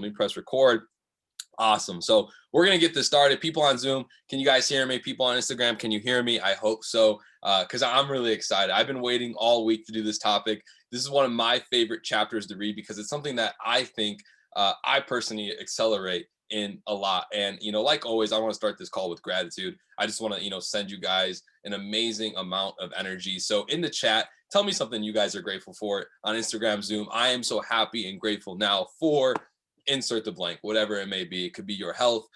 Let me press record. Awesome. So we're going to get this started. People on Zoom, can you guys hear me? People on Instagram, can you hear me? I hope so, because I'm really excited. I've been waiting all week to do this topic. This is one of my favorite chapters to read because it's something that I think I personally accelerate in a lot. And, like always, I want to start this call with gratitude. I just want to, send you guys an amazing amount of energy. So in the chat, tell me something you guys are grateful for on Instagram, Zoom. I am so happy and grateful now for insert the blank, whatever it may be. It could be your health.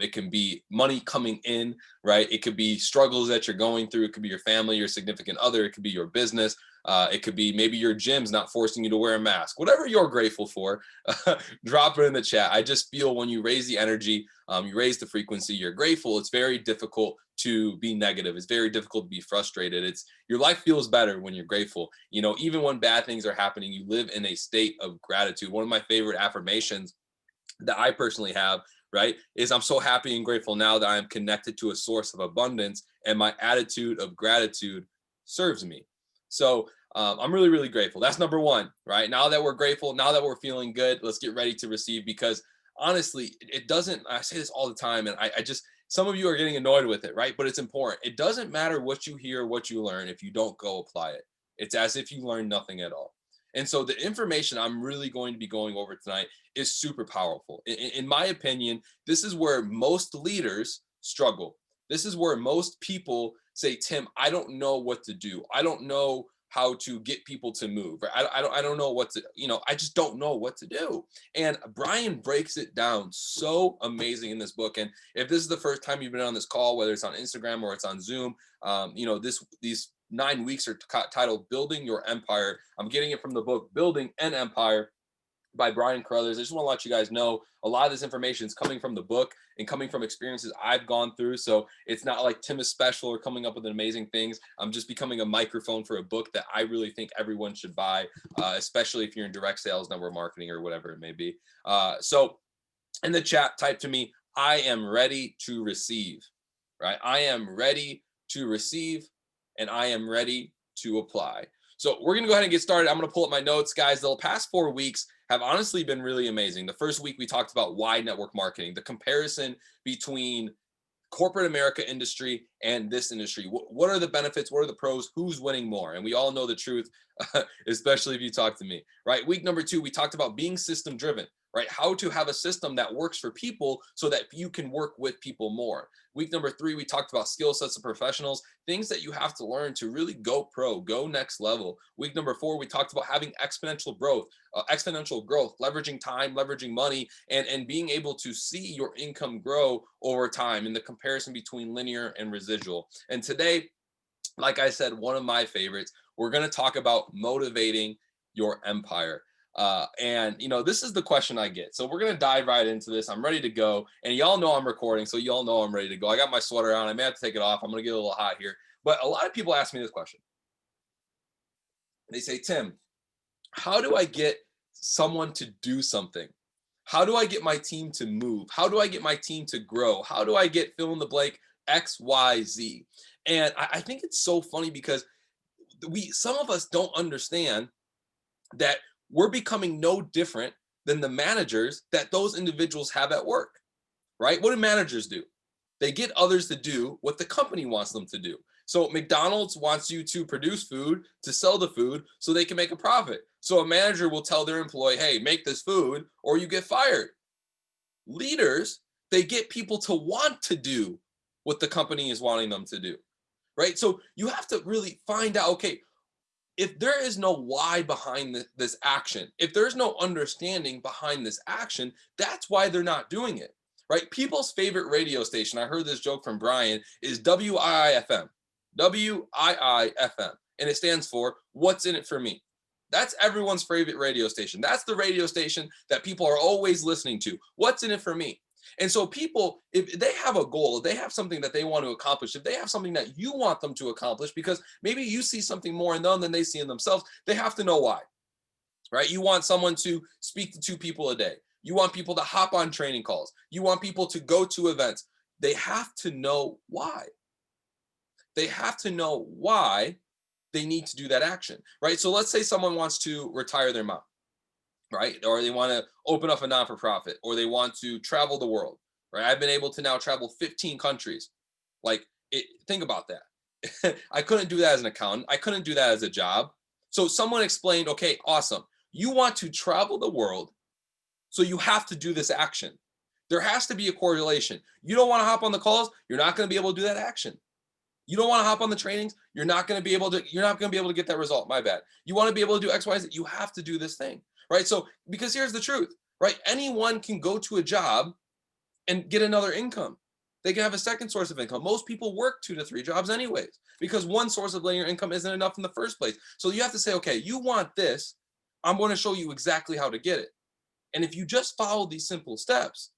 It can be money coming in, right? It could be struggles that you're going through. It could be your family, your significant other. It could be your business. It could be maybe your gym's not forcing you to wear a mask. Whatever you're grateful for, drop it in the chat. I just feel when you raise the energy, you raise the frequency, you're grateful. It's very difficult to be negative. It's very difficult to be frustrated. Your life feels better when you're grateful. Even when bad things are happening, you live in a state of gratitude. One of my favorite affirmations that I personally have, right, is I'm so happy and grateful now that I'm connected to a source of abundance and my attitude of gratitude serves me. So I'm really, really grateful. That's number one, right? Now that we're grateful, now that we're feeling good, let's get ready to receive, because honestly, I say this all the time, and I just, some of you are getting annoyed with it, right? But it's important. It doesn't matter what you hear, what you learn, if you don't go apply it. It's as if you learned nothing at all. And so the information I'm really going to be going over tonight is super powerful. In my opinion, this is where most leaders struggle. This is where most people say, Tim, I don't know what to do. I don't know how to get people to move. I don't know what to, I just don't know what to do. And Brian breaks it down so amazing in this book. And if this is the first time you've been on this call, whether it's on Instagram or it's on Zoom, these 9 weeks are titled Building Your Empire. I'm getting it from the book Building an Empire by Brian Carruthers. I just want to let you guys know a lot of this information is coming from the book and coming from experiences I've gone through. So it's not like Tim is special or coming up with amazing things. I'm just becoming a microphone for a book that I really think everyone should buy, especially if you're in direct sales, network marketing, or whatever it may be. So in the chat, type to me, I am ready to receive, right? I am ready to receive, and I am ready to apply. So we're going to go ahead and get started. I'm going to pull up my notes, guys. The past 4 weeks have honestly been really amazing. The first week we talked about why network marketing, the comparison between corporate America industry and this industry. What are the benefits? What are the pros? Who's winning more? And we all know the truth, especially if you talk to me, right? Week number 2, we talked about being system driven, right? How to have a system that works for people so that you can work with people more. Week number 3, we talked about skill sets of professionals, things that you have to learn to really go pro, go next level. Week number 4, we talked about having exponential growth, leveraging time, leveraging money, and being able to see your income grow over time in the comparison between linear and residual. And today, like I said, one of my favorites, we're going to talk about motivating your empire. This is the question I get. So we're going to dive right into this. I'm ready to go. And y'all know I'm recording, so y'all know I'm ready to go. I got my sweater on. I may have to take it off. I'm going to get a little hot here. But a lot of people ask me this question. They say, Tim, how do I get someone to do something? How do I get my team to move? How do I get my team to grow? How do I get fill in the blank X, Y, Z? And I think it's so funny because some of us don't understand that we're becoming no different than the managers that those individuals have at work, right? What do managers do? They get others to do what the company wants them to do. So McDonald's wants you to produce food, to sell the food so they can make a profit. So a manager will tell their employee, hey, make this food or you get fired. Leaders, they get people to want to do what the company is wanting them to do, right? So you have to really find out, okay, if there is no why behind this action, if there's no understanding behind this action, that's why they're not doing it, right? People's favorite radio station, I heard this joke from Brian, is WIIFM. WIIFM. And it stands for What's in It for Me. That's everyone's favorite radio station. That's the radio station that people are always listening to. What's in it for me? And so people, if they have a goal, if they have something that they want to accomplish, if they have something that you want them to accomplish, because maybe you see something more in them than they see in themselves, they have to know why, right? You want someone to speak to 2 people a day. You want people to hop on training calls. You want people to go to events. They have to know why. They have to know why they need to do that action, right? So let's say someone wants to retire their mom. right? Or they want to open up a non-for-profit, or they want to travel the world, right? I've been able to now travel 15 countries. Like, think about that. I couldn't do that as an accountant. I couldn't do that as a job. So someone explained, okay, awesome. You want to travel the world, so you have to do this action. There has to be a correlation. You don't want to hop on the calls, you're not going to be able to do that action. You don't want to hop on the trainings, you're not going to be able to get that result. My bad. You want to be able to do X, Y, Z, you have to do this thing, right? So, because here's the truth, right? Anyone can go to a job and get another income. They can have a second source of income. Most people work 2 to 3 jobs anyways, because one source of linear income isn't enough in the first place. So you have to say, okay, you want this, I'm going to show you exactly how to get it. And if you just follow these simple steps,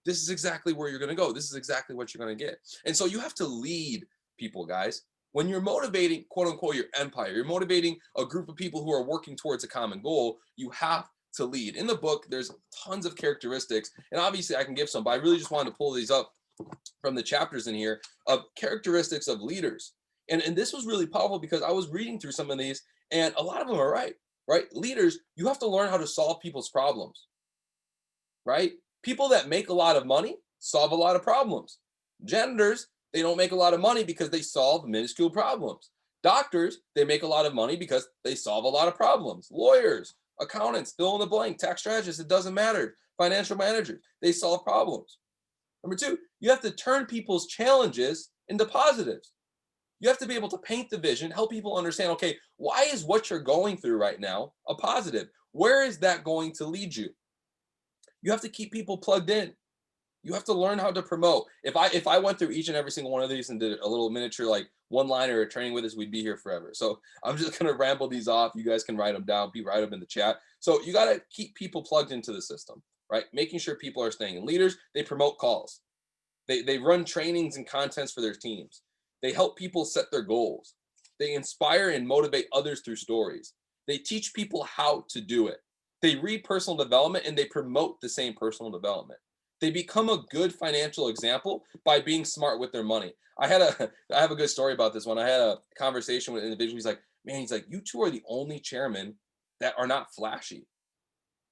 this is exactly where you're going to go. This is exactly what you're going to get. And so you have to lead people, guys. When you're motivating, quote unquote, your empire, you're motivating a group of people who are working towards a common goal, you have to lead. In the book, there's tons of characteristics, and obviously I can give some, but I really just wanted to pull these up from the chapters in here of characteristics of leaders. And this was really powerful because I was reading through some of these, and a lot of them are right? Leaders, you have to learn how to solve people's problems, right? People that make a lot of money solve a lot of problems. Janitors, they don't make a lot of money because they solve minuscule problems. Doctors, they make a lot of money because they solve a lot of problems. Lawyers, accountants, fill in the blank, tax strategists, it doesn't matter. Financial managers, they solve problems. Number 2, you have to turn people's challenges into positives. You have to be able to paint the vision, help people understand, okay, why is what you're going through right now a positive? Where is that going to lead you? You have to keep people plugged in. You have to learn how to promote. If I went through each and every single one of these and did a little miniature like one-liner or training with us, we'd be here forever. So I'm just going to ramble these off. You guys can write them down, write them in the chat. So you got to keep people plugged into the system, right? Making sure people are staying. And leaders, they promote calls. They run trainings and contents for their teams. They help people set their goals. They inspire and motivate others through stories. They teach people how to do it. They read personal development and they promote the same personal development. They become a good financial example by being smart with their money. I have a good story about this one. I had a conversation with an individual. He's like, man, you two are the only chairmen that are not flashy.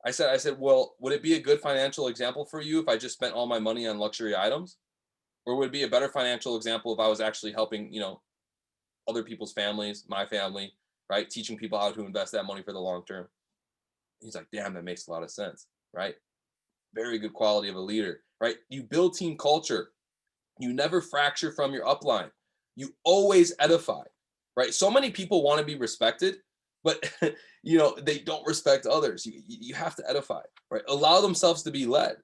I said, well, would it be a good financial example for you if I just spent all my money on luxury items? Or would it be a better financial example if I was actually helping, other people's families, my family, right? Teaching people how to invest that money for the long term. He's like, damn, that makes a lot of sense, right? Very good quality of a leader, right? You build team culture. You never fracture from your upline. You always edify, right? So many people want to be respected, but they don't respect others. You have to edify, right? Allow themselves to be led,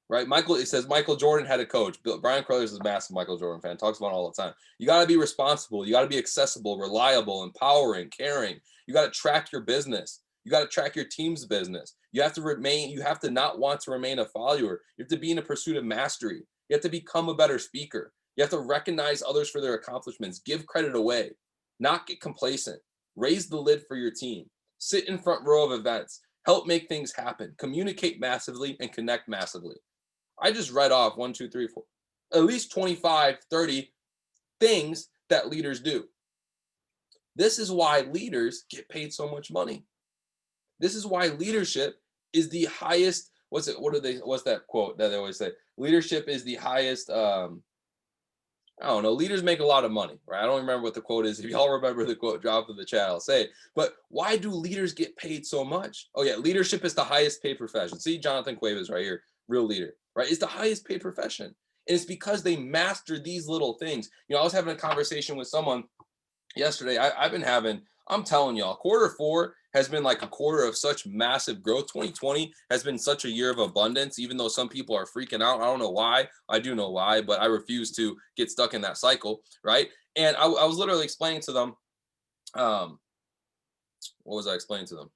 right? It says Michael Jordan had a coach. Brian Crothers is a massive Michael Jordan fan, talks about it all the time. You got to be responsible. You got to be accessible, reliable, empowering, caring. You got to track your business. You got to track your team's business. You have to not want to remain a follower. You have to be in a pursuit of mastery. You have to become a better speaker. You have to recognize others for their accomplishments, give credit away, not get complacent, raise the lid for your team, sit in front row of events, help make things happen, communicate massively, and connect massively. I just read off 1, 2, 3, 4, at least 25, 30 things that leaders do. This is why leaders get paid so much money. This is why leadership is the highest. What's that quote that they always say? Leadership is the highest. I don't know. Leaders make a lot of money, right? I don't remember what the quote is. If y'all remember the quote, drop in the chat, I'll say it. But why do leaders get paid so much? Oh yeah, leadership is the highest paid profession. See, Jonathan Cuevas right here, real leader, right? It's the highest paid profession. And it's because they master these little things. I was having a conversation with someone yesterday. I'm telling y'all, Q4 has been like a quarter of such massive growth. 2020 has been such a year of abundance, even though some people are freaking out. I don't know why. I do know why, but I refuse to get stuck in that cycle, right? And I was literally explaining to them, what was I explaining to them?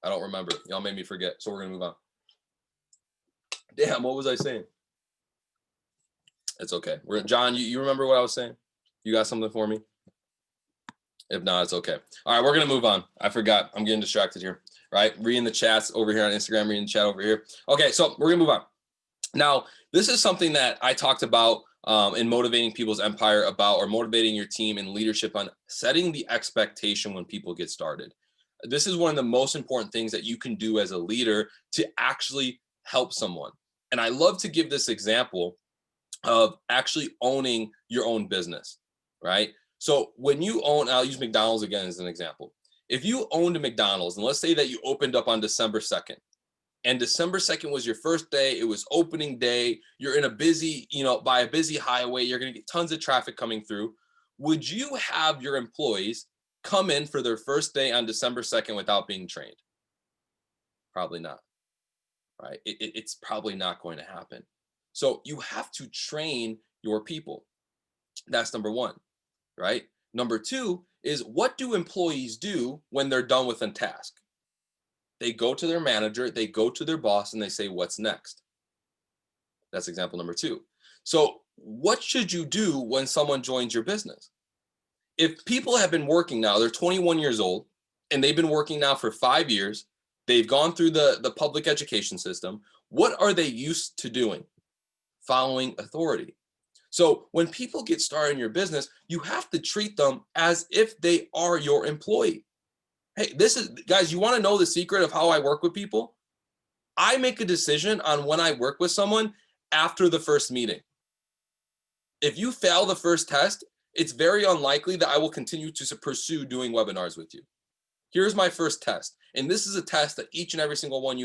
I don't remember. Y'all made me forget, so we're going to move on. Damn, what was I saying? It's okay. John, you remember what I was saying? You got something for me? If not, it's okay. All right, we're going to move on. I forgot. I'm getting distracted here, right? Reading the chats over here on Instagram, reading the chat over here. Okay, so we're going to move on. Now, this is something that I talked about in motivating people's empire or motivating your team in leadership on setting the expectation when people get started. This is one of the most important things that you can do as a leader to actually help someone. And I love to give this example of actually owning your own business, right? So when you own, I'll use McDonald's again as an example. If you owned a McDonald's, and let's say that you opened up on December 2nd, and December 2nd was your first day, it was opening day, you're in a busy, by a busy highway, you're going to get tons of traffic coming through. Would you have your employees come in for their first day on December 2nd without being trained? Probably not, right? It's probably not going to happen. So you have to train your people. That's number one, right? Number two is, what do employees do when they're done with a task? They go to their manager, they go to their boss, and they say, what's next? That's example number two. So what should you do when someone joins your business? If people have been working now, they're 21 years old, and they've been working now for 5 years, they've gone through the public education system, what are they used to doing? Following authority. So when people get started in your business, you have to treat them as if they are your employee. Hey, guys, you want to know the secret of how I work with people? I make a decision on when I work with someone after the first meeting. If you fail the first test, it's very unlikely that I will continue to pursue doing webinars with you. Here's my first test. And this is a test that each and every single one of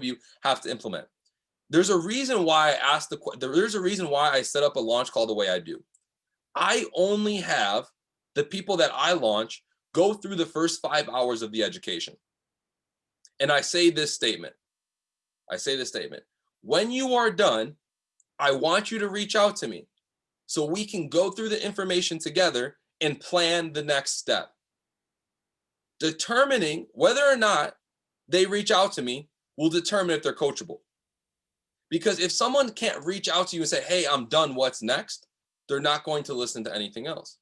you have to implement. There's a reason why there's a reason why I set up a launch call the way I do. I only have the people that I launch go through the first 5 hours of the education. And I say this statement. When you are done, I want you to reach out to me so we can go through the information together and plan the next step. Determining whether or not they reach out to me will determine if they're coachable. Because if someone can't reach out to you and say, hey, I'm done, what's next? They're not going to listen to anything else.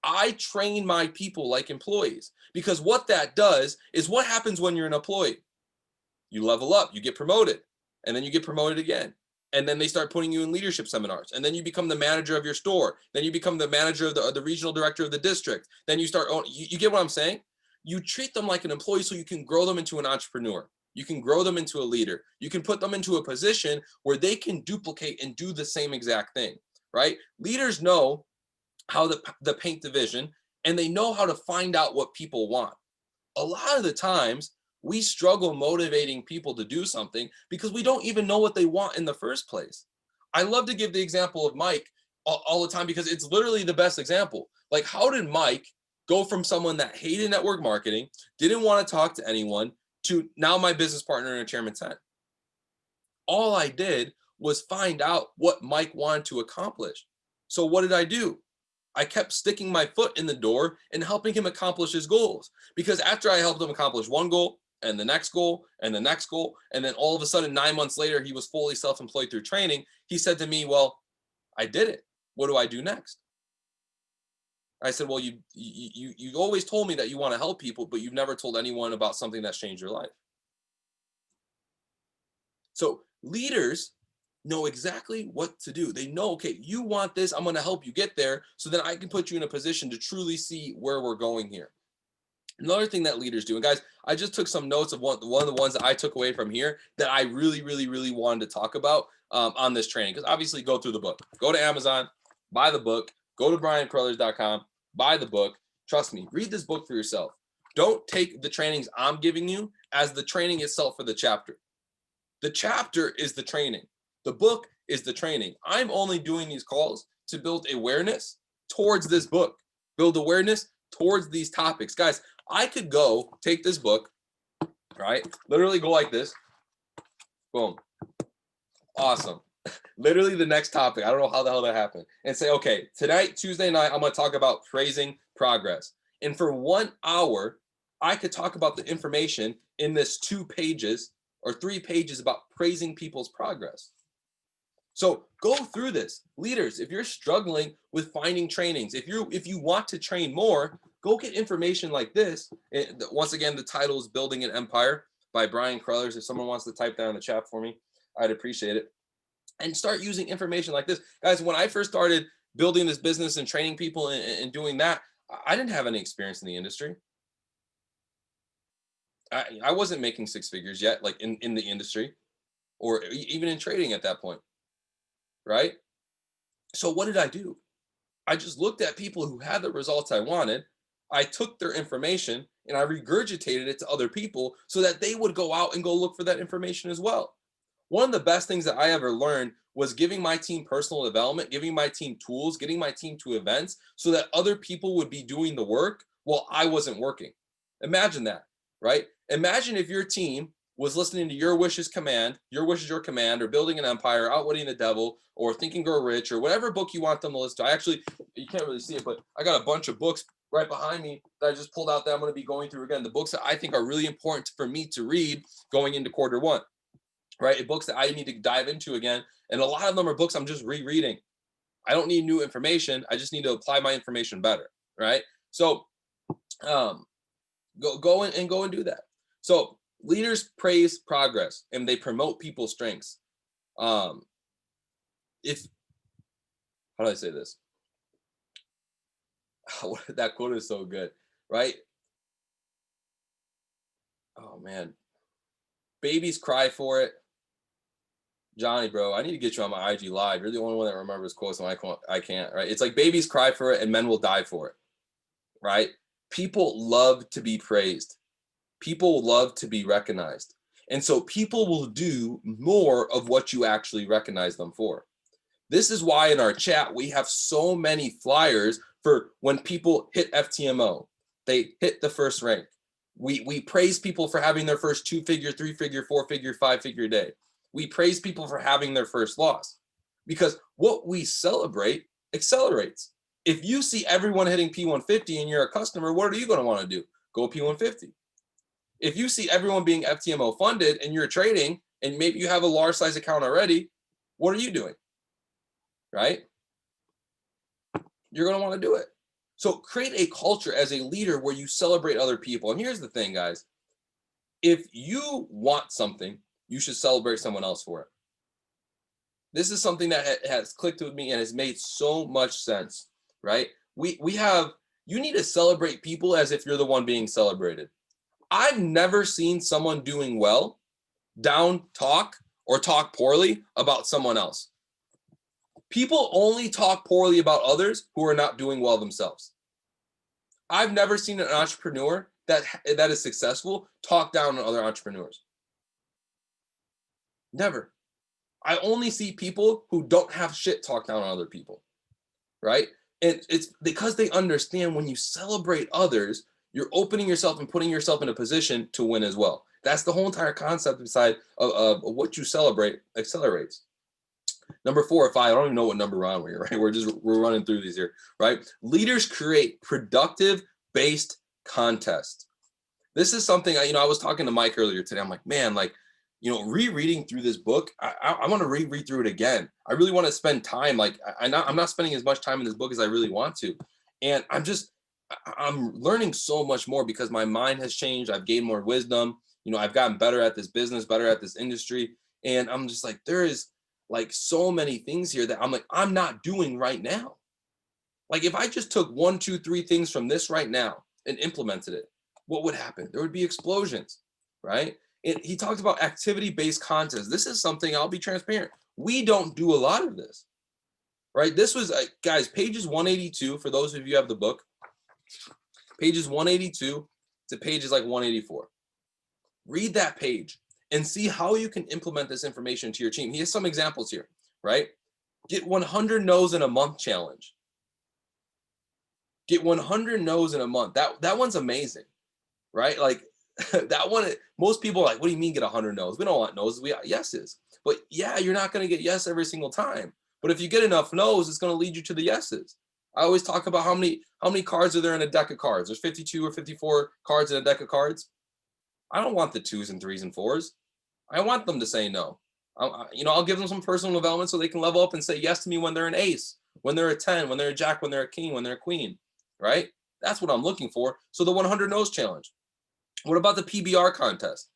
I train my people like employees, because what that does is, what happens when you're an employee? You level up, you get promoted, and then you get promoted again. And then they start putting you in leadership seminars. And then you become the manager of your store. Then you become the manager of the regional director of the district. Then you start, you get what I'm saying? You treat them like an employee so you can grow them into an entrepreneur. You can grow them into a leader. You can put them into a position where they can duplicate and do the same exact thing, right? Leaders know how to paint the vision, and they know how to find out what people want. A lot of the times, we struggle motivating people to do something because we don't even know what they want in the first place. I love to give the example of Mike all the time because it's literally the best example. Like, how did Mike go from someone that hated network marketing, didn't want to talk to anyone, to now my business partner and a Chairman 10? All I did was find out what Mike wanted to accomplish. So what did I do? I kept sticking my foot in the door and helping him accomplish his goals. Because after I helped him accomplish one goal and the next goal and the next goal, and then all of a sudden 9 months later, he was fully self-employed through training, he said to me, well, I did it. What do I do next? I said, well, you always told me that you want to help people, but you've never told anyone about something that's changed your life. So leaders know exactly what to do. They know, okay, you want this, I'm going to help you get there so that I can put you in a position to truly see where we're going here. Another thing that leaders do, and guys, I just took some notes of one of the ones that I took away from here that I really, really, really wanted to talk about on this training, because obviously go through the book. Go to Amazon, buy the book, go to briancrothers.com, buy the book. Trust me, read this book for yourself. Don't take the trainings I'm giving you as the training itself for the chapter. The chapter is the training. The book is the training. I'm only doing these calls to build awareness towards this book, build awareness towards these topics. Guys, I could go take this book, right? Literally go like this. Boom. Awesome. Literally the next topic. I don't know how the hell that happened. And say, okay, tonight, Tuesday night, I'm going to talk about praising progress. And for 1 hour, I could talk about the information in this 2 pages or 3 pages about praising people's progress. So go through this. Leaders, if you're struggling with finding trainings, if you want to train more, go get information like this. Once again, the title is Building an Empire by Brian Crothers. If someone wants to type that in the chat for me, I'd appreciate it. And start using information like this. Guys, when I first started building this business and training people and doing that, I didn't have any experience in the industry. I wasn't making six figures yet, like in the industry or even in trading at that point, right? So what did I do? I just looked at people who had the results I wanted. I took their information and I regurgitated it to other people so that they would go out and go look for that information as well. One of the best things that I ever learned was giving my team personal development, giving my team tools, getting my team to events so that other people would be doing the work while I wasn't working. Imagine that, right? Imagine if your team was listening to Your Wish is Command, Your Wish is Your Command, or Building an Empire, Outwitting the Devil, or Think and Grow Rich, or whatever book you want them to listen to. I actually, you can't really see it, but I got a bunch of books right behind me that I just pulled out that I'm going to be going through again. The books that I think are really important for me to read going into quarter one, right? Books that I need to dive into again. And a lot of them are books I'm just rereading. I don't need new information. I just need to apply my information better, right? So go and do that. So leaders praise progress and they promote people's strengths. If How do I say this? That quote is so good, right? Oh man, babies cry for it. Johnny, bro, I need to get you on my IG live. You're the only one that remembers quotes, and I can't, right? It's like babies cry for it, and men will die for it, right? People love to be praised. People love to be recognized, and so people will do more of what you actually recognize them for. This is why in our chat we have so many flyers for when people hit FTMO, they hit the first rank. We praise people for having their first 2-figure, 3-figure, 4-figure, 5-figure day. We praise people for having their first loss because what we celebrate accelerates. If you see everyone hitting P150 and you're a customer, what are you going to want to do? Go P150. If you see everyone being FTMO funded and you're trading and maybe you have a large size account already, what are you doing? Right? You're going to want to do it. So create a culture as a leader where you celebrate other people. And here's the thing, guys. If you want something, you should celebrate someone else for it. This is something that has clicked with me and has made so much sense, right? You need to celebrate people as if you're the one being celebrated. I've never seen someone doing well down talk or talk poorly about someone else. People only talk poorly about others who are not doing well themselves. I've never seen an entrepreneur that is successful talk down on other entrepreneurs. Never. I only see people who don't have shit talk down on other people, right? And it's because they understand when you celebrate others, you're opening yourself and putting yourself in a position to win as well. That's the whole entire concept beside of what you celebrate accelerates. Number 4 or 5, I don't even know what number we're on here, right? We're running through these here, right? Leaders create productive based contest. This is something I was talking to Mike earlier today. I'm like, man, like, rereading through this book, I want to reread through it again. I really want to spend time. Like, I'm not spending as much time in this book as I really want to. And I'm learning so much more because my mind has changed. I've gained more wisdom. I've gotten better at this business, better at this industry. And I'm just like, there is like so many things here that I'm not doing right now. Like if I just took 1, 2, 3 things from this right now and implemented it, what would happen? There would be explosions, right? And he talked about activity-based contests. This is something, I'll be transparent, we don't do a lot of this, right? This was, guys, pages 182, for those of you who have the book, pages 182 to pages like 184. Read that page and see how you can implement this information to your team. He has some examples here, right? Get 100 no's in a month challenge. Get 100 no's in a month. That one's amazing, right? Like that one, most people are like, what do you mean get 100 no's? We don't want no's, we want yeses. But yeah, you're not going to get yes every single time. But if you get enough no's, it's going to lead you to the yeses. I always talk about how many cards are there in a deck of cards. There's 52 or 54 cards in a deck of cards. I don't want the 2s and 3s and 4s. I want them to say no. I'll give them some personal development so they can level up and say yes to me when they're an ace, when they're a 10, when they're a jack, when they're a king, when they're a queen, right? That's what I'm looking for. So the 100 no's challenge. What about the PBR contest,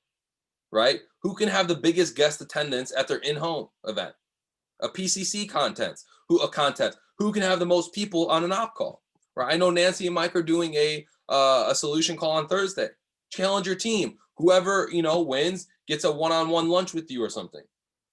right? Who can have the biggest guest attendance at their in-home event? A PCC contest. Who can have the most people on an op call, right? I know Nancy and Mike are doing a solution call on Thursday. Challenge your team. Whoever, wins gets a one-on-one lunch with you or something,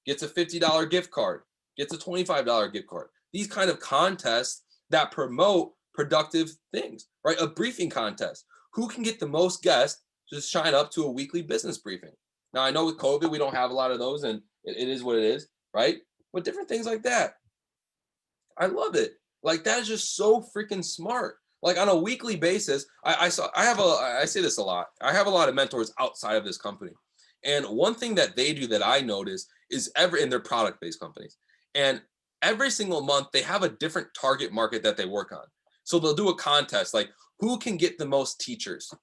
gets a $50 gift card, gets a $25 gift card. These kind of contests that promote productive things, right? A briefing contest. Who can get the most guests to sign up to a weekly business briefing? Now, I know with COVID, we don't have a lot of those, and it is what it is, right? But different things like that. I love it. Like, that is just so freaking smart. Like, on a weekly basis, I say this a lot. I have a lot of mentors outside of this company. And one thing that they do that I notice is and they're product-based companies. And every single month they have a different target market that they work on. So they'll do a contest, like who can get the most teachers,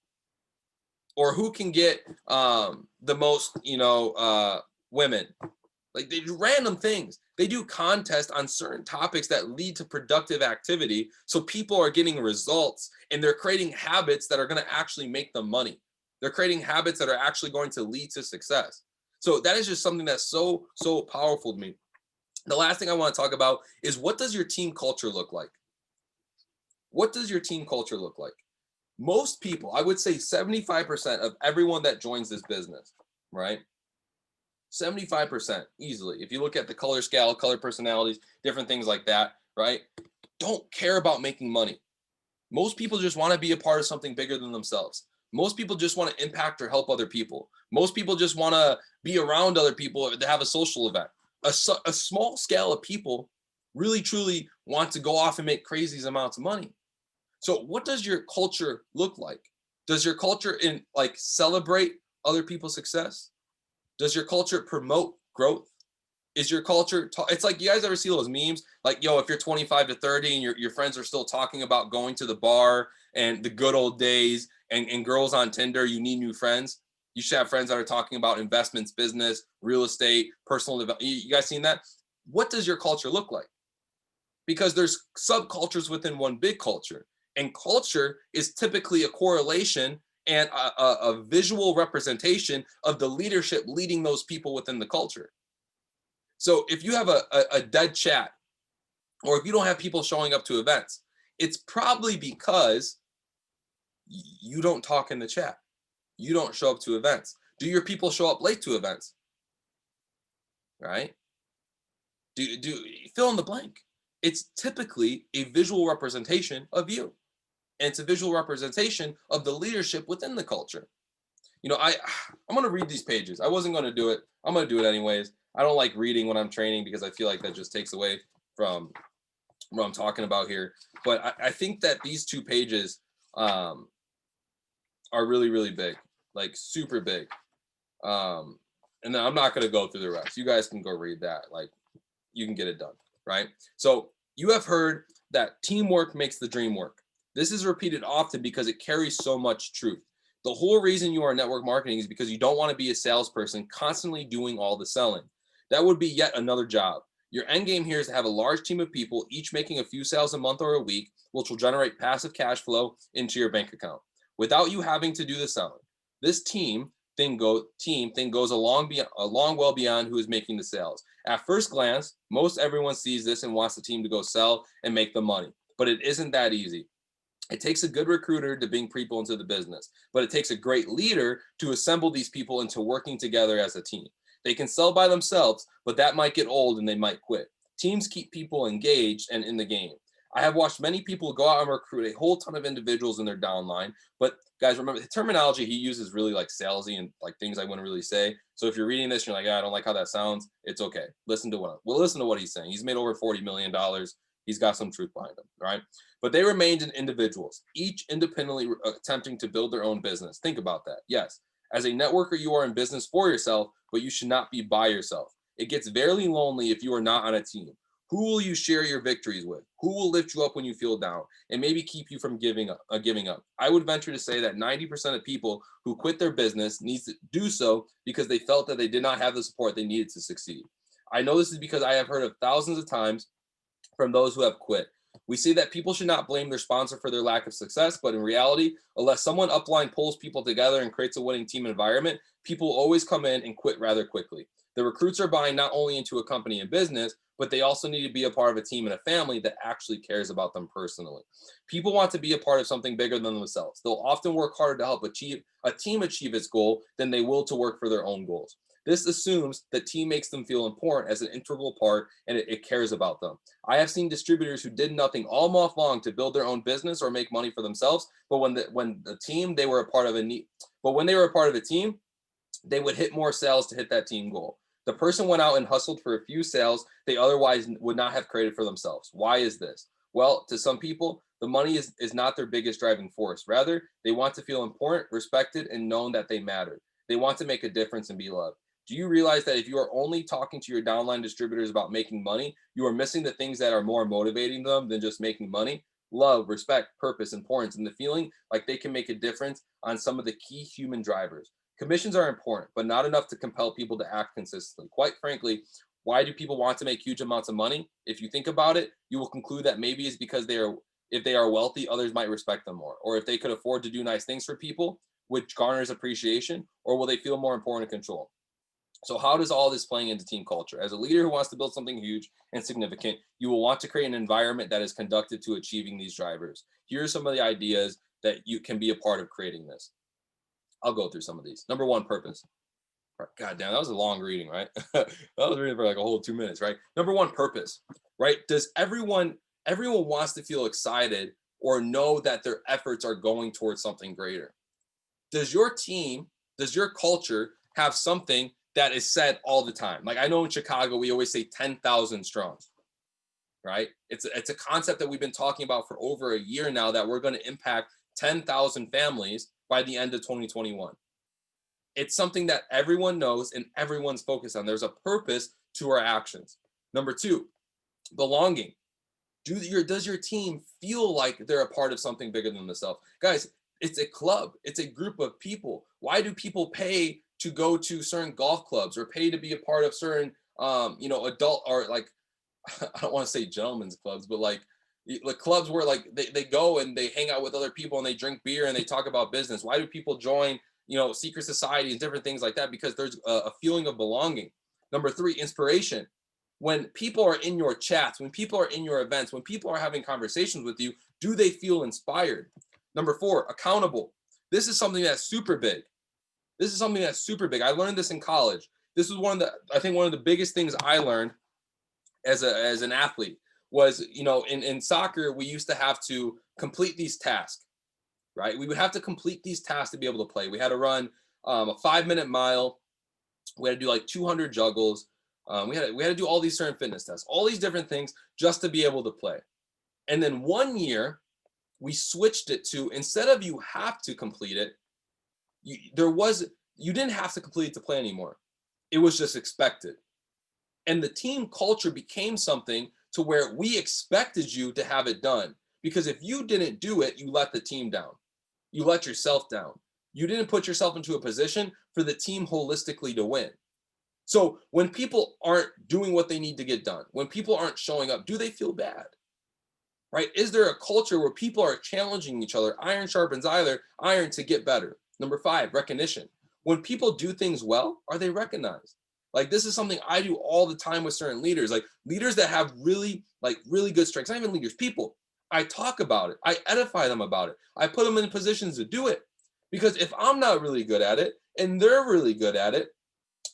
or who can get the most, women. Like, they do random things. They do contests on certain topics that lead to productive activity. So people are getting results, and they're creating habits that are going to actually make them money. They're creating habits that are actually going to lead to success. So that is just something that's so, so powerful to me. The last thing I want to talk about is, what does your team culture look like? What does your team culture look like? Most people, I would say 75% of everyone that joins this business, right? 75% easily. If you look at the color scale, color personalities, different things like that, right? Don't care about making money. Most people just want to be a part of something bigger than themselves. Most people just want to impact or help other people. Most people just want to be around other people to have a social event. A small scale of people really, truly want to go off and make crazy amounts of money. So what does your culture look like? Does your culture celebrate other people's success? Does your culture promote growth? Is your culture, it's like, you guys ever see those memes? Like, yo, if you're 25 to 30 and your friends are still talking about going to the bar and the good old days, and girls on Tinder, you need new friends. You should have friends that are talking about investments, business, real estate, personal development. You guys seen that? What does your culture look like? Because there's subcultures within one big culture. And culture is typically a correlation and a visual representation of the leadership leading those people within the culture. So if you have a dead chat, or if you don't have people showing up to events, it's probably because you don't talk in the chat. You don't show up to events. Do your people show up late to events? Right? Do fill in the blank. It's typically a visual representation of you. And it's a visual representation of the leadership within the culture. I'm going to read these pages. I wasn't going to do it. I'm going to do it anyways. I don't like reading when I'm training because I feel like that just takes away from what I'm talking about here. But I think that these 2 pages are really, really big, like super big. And then I'm not going to go through the rest. You guys can go read that. Like, you can get it done, right? So you have heard that teamwork makes the dream work. This is repeated often because it carries so much truth. The whole reason you are in network marketing is because you don't want to be a salesperson constantly doing all the selling. That would be yet another job. Your end game here is to have a large team of people, each making a few sales a month or a week, which will generate passive cash flow into your bank account without you having to do the selling. This team thing goes a long well beyond who is making the sales. At first glance, most everyone sees this and wants the team to go sell and make the money, but it isn't that easy. It takes a good recruiter to bring people into the business, but it takes a great leader to assemble these people into working together as a team. They can sell by themselves, but that might get old and they might quit. Teams keep people engaged and in the game. I have watched many people go out and recruit a whole ton of individuals in their downline, but guys, remember, the terminology he uses really like salesy and like things I wouldn't really say. So if you're reading this, and you're like, I don't like how that sounds. It's okay. Listen to what he's saying. He's made over $40 million. He's got some truth behind him, right? But they remained in individuals, each independently attempting to build their own business. Think about that. Yes, as a networker, you are in business for yourself, but you should not be by yourself. It gets very lonely if you are not on a team. Who will you share your victories with? Who will lift you up when you feel down and maybe keep you from giving up? I would venture to say that 90% of people who quit their business needs to do so because they felt that they did not have the support they needed to succeed. I know this is because I have heard of thousands of times from those who have quit. We say that people should not blame their sponsor for their lack of success, but in reality, unless someone upline pulls people together and creates a winning team environment, People always come in and quit rather quickly. The recruits are buying not only into a company and business, but they also need to be a part of a team and a family that actually cares about them personally. People want to be a part of something bigger than themselves. They'll often work harder to help a team achieve its goal than they will to work for their own goals. This assumes the team makes them feel important as an integral part and it cares about them. I have seen distributors who did nothing all month long to build their own business or make money for themselves, but when the team they were a part of when they were a part of a team, they would hit more sales to hit that team goal. The person went out and hustled for a few sales they otherwise would not have created for themselves. Why is this? Well, to some people, the money is not their biggest driving force. Rather, they want to feel important, respected, and known that they matter. They want to make a difference and be loved. Do you realize that if you are only talking to your downline distributors about making money, you are missing the things that are more motivating them than just making money? Love, respect, purpose, importance, and the feeling like they can make a difference on some of the key human drivers. Commissions are important, but not enough to compel people to act consistently. Quite frankly, why do people want to make huge amounts of money? If you think about it, you will conclude that maybe it's because if they are wealthy, others might respect them more. Or if they could afford to do nice things for people, which garners appreciation, or will they feel more important in control? So how does all this playing into team culture? As a leader who wants to build something huge and significant, you will want to create an environment that is conducive to achieving these drivers. Here are some of the ideas that you can be a part of creating this. I'll go through some of these. Number one, purpose. God damn, that was a long reading, right? That was reading for like a whole 2 minutes, right? Number one, purpose, right? Does everyone wants to feel excited or know that their efforts are going towards something greater? Does your team, does your culture have something that is said all the time? Like I know in Chicago, we always say 10,000 strong, right? It's a concept that we've been talking about for over a year now that we're going to impact 10,000 families by the end of 2021. It's something that everyone knows and everyone's focused on. There's a purpose to our actions. Number two, belonging. Does your team feel like they're a part of something bigger than themselves? Guys, it's a club. It's a group of people. Why do people pay to go to certain golf clubs or pay to be a part of certain, adult or like, I don't want to say gentlemen's clubs, but like clubs where like they go and they hang out with other people and they drink beer and they talk about business. Why do people join, secret societies and different things like that? Because there's a feeling of belonging. Number three, inspiration. When people are in your chats, when people are in your events, when people are having conversations with you, do they feel inspired? Number four, accountable. This is something that's super big. I learned this in college. This was one of the biggest things I learned as an athlete was, in soccer, we used to have to complete these tasks, right? We would have to complete these tasks to be able to play. We had to run a 5-minute mile. We had to do like 200 juggles. We had to do all these certain fitness tests, all these different things just to be able to play. And then one year we switched it to, instead of you have to complete it, you didn't have to complete it to play anymore. It was just expected. And the team culture became something to where we expected you to have it done. Because if you didn't do it, you let the team down. You let yourself down. You didn't put yourself into a position for the team holistically to win. So when people aren't doing what they need to get done, when people aren't showing up, do they feel bad? Right? Is there a culture where people are challenging each other? Iron sharpens iron to get better. Number five, recognition. When people do things well, are they recognized? Like this is something I do all the time with certain leaders, like leaders that have really good strengths, not even leaders, people. I talk about it. I edify them about it. I put them in positions to do it. Because if I'm not really good at it and they're really good at it,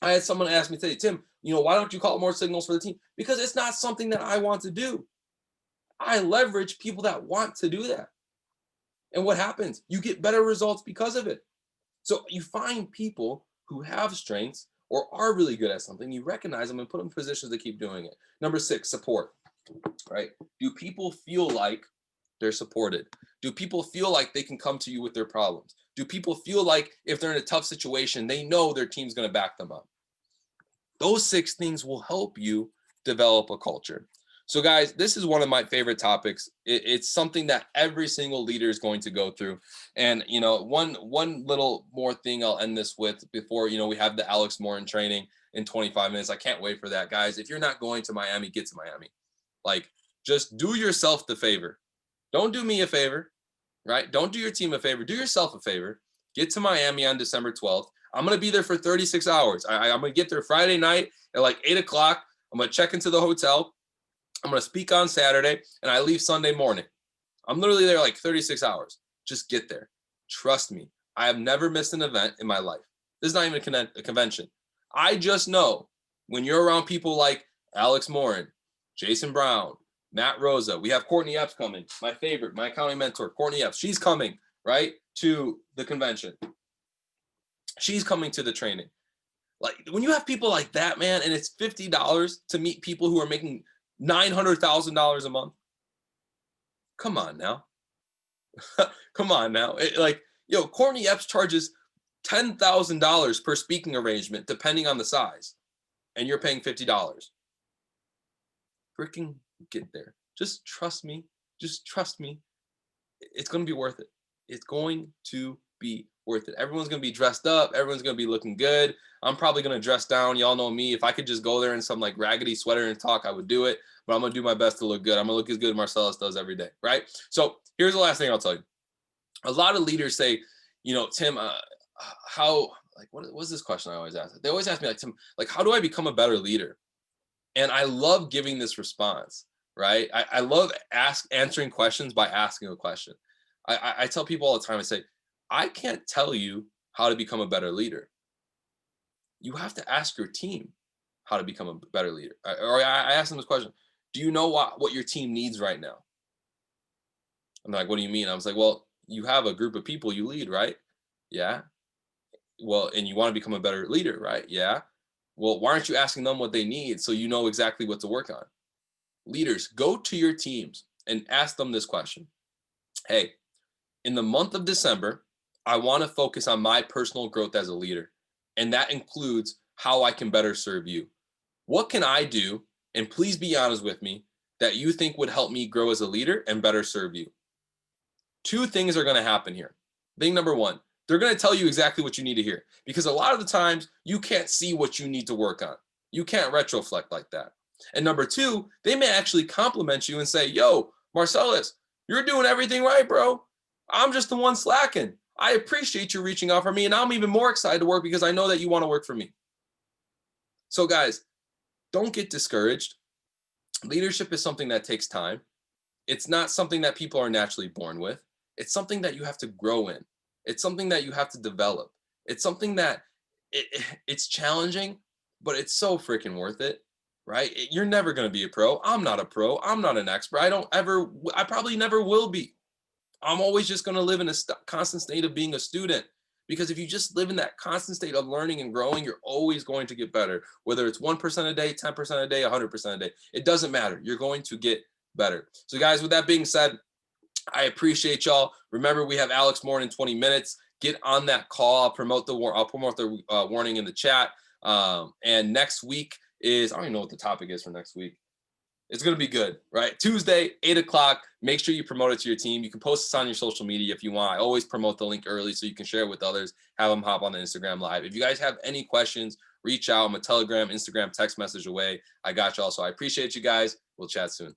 I had someone ask me today, Tim, why don't you call more signals for the team? Because it's not something that I want to do. I leverage people that want to do that. And what happens? You get better results because of it. So you find people who have strengths or are really good at something, you recognize them and put them in positions to keep doing it. Number six, support, right? Do people feel like they're supported? Do people feel like they can come to you with their problems? Do people feel like if they're in a tough situation, they know their team's going to back them up? Those 6 things will help you develop a culture. So guys, this is one of my favorite topics. It's something that every single leader is going to go through. And, one little more thing I'll end this with before, we have the Alex Morton training in 25 minutes. I can't wait for that, guys. If you're not going to Miami, get to Miami. Like, just do yourself the favor. Don't do me a favor, right? Don't do your team a favor. Do yourself a favor. Get to Miami on December 12th. I'm going to be there for 36 hours. I'm going to get there Friday night at like 8 o'clock. I'm going to check into the hotel. I'm going to speak on Saturday, and I leave Sunday morning. I'm literally there like 36 hours. Just get there. Trust me. I have never missed an event in my life. This is not even a convention. I just know when you're around people like Alex Morin, Jason Brown, Matt Rosa, we have Courtney Epps coming, my favorite, my accounting mentor, Courtney Epps. She's coming, right, to the convention. She's coming to the training. Like when you have people like that, man, and it's $50 to meet people who are making $900,000 a month. Come on now. Come on now. Courtney Epps charges $10,000 per speaking arrangement, depending on the size, and you're paying $50. Freaking get there. Just trust me. Just trust me. It's going to be worth it. It's going to be worth it. Everyone's going to be dressed up. Everyone's going to be looking good. I'm probably going to dress down. Y'all know me. If I could just go there in some like raggedy sweater and talk, I would do it. But I'm going to do my best to look good. I'm going to look as good as Marcellus does every day, right? So here's the last thing I'll tell you. A lot of leaders say, Tim, what was this question I always ask? They always ask me, like, Tim, like, how do I become a better leader? And I love giving this response, right? I love answering questions by asking a question. I tell people all the time, I say, I can't tell you how to become a better leader. You have to ask your team how to become a better leader. I ask them this question. Do you know what your team needs right now? I'm like, what do you mean? I was like, well, you have a group of people you lead, right? Yeah. Well, and you want to become a better leader, right? Yeah. Well, why aren't you asking them what they need so you know exactly what to work on? Leaders, go to your teams and ask them this question. Hey, in the month of December, I want to focus on my personal growth as a leader. And that includes how I can better serve you. What can I do? And please be honest with me, that you think would help me grow as a leader and better serve you. Two things are going to happen here. Thing number one, they're going to tell you exactly what you need to hear, because a lot of the times you can't see what you need to work on. You can't retroflect like that. And number two, they may actually compliment you and say, yo, Marcellus, you're doing everything right, bro. I'm just the one slacking. I appreciate you reaching out for me, and I'm even more excited to work because I know that you want to work for me. So guys, don't get discouraged. Leadership is something that takes time. It's not something that people are naturally born with. It's something that you have to grow in. It's something that you have to develop. It's something that it's challenging, but it's so freaking worth it, right? You're never going to be a pro. I'm not a pro. I'm not an expert. I probably never will be. I'm always just going to live in a constant state of being a student, because if you just live in that constant state of learning and growing, you're always going to get better, whether it's 1% a day, 10% a day, 100% a day. It doesn't matter. You're going to get better. So guys, with that being said, I appreciate y'all. Remember, we have Alex Morin in 20 minutes. Get on that call. I'll promote the warning in the chat. And next week is, I don't even know what the topic is for next week. It's going to be good, right? Tuesday, 8 o'clock. Make sure you promote it to your team. You can post this on your social media if you want. I always promote the link early so you can share it with others. Have them hop on the Instagram live. If you guys have any questions, reach out. I'm a Telegram, Instagram, text message away. I got y'all. So I appreciate you guys. We'll chat soon.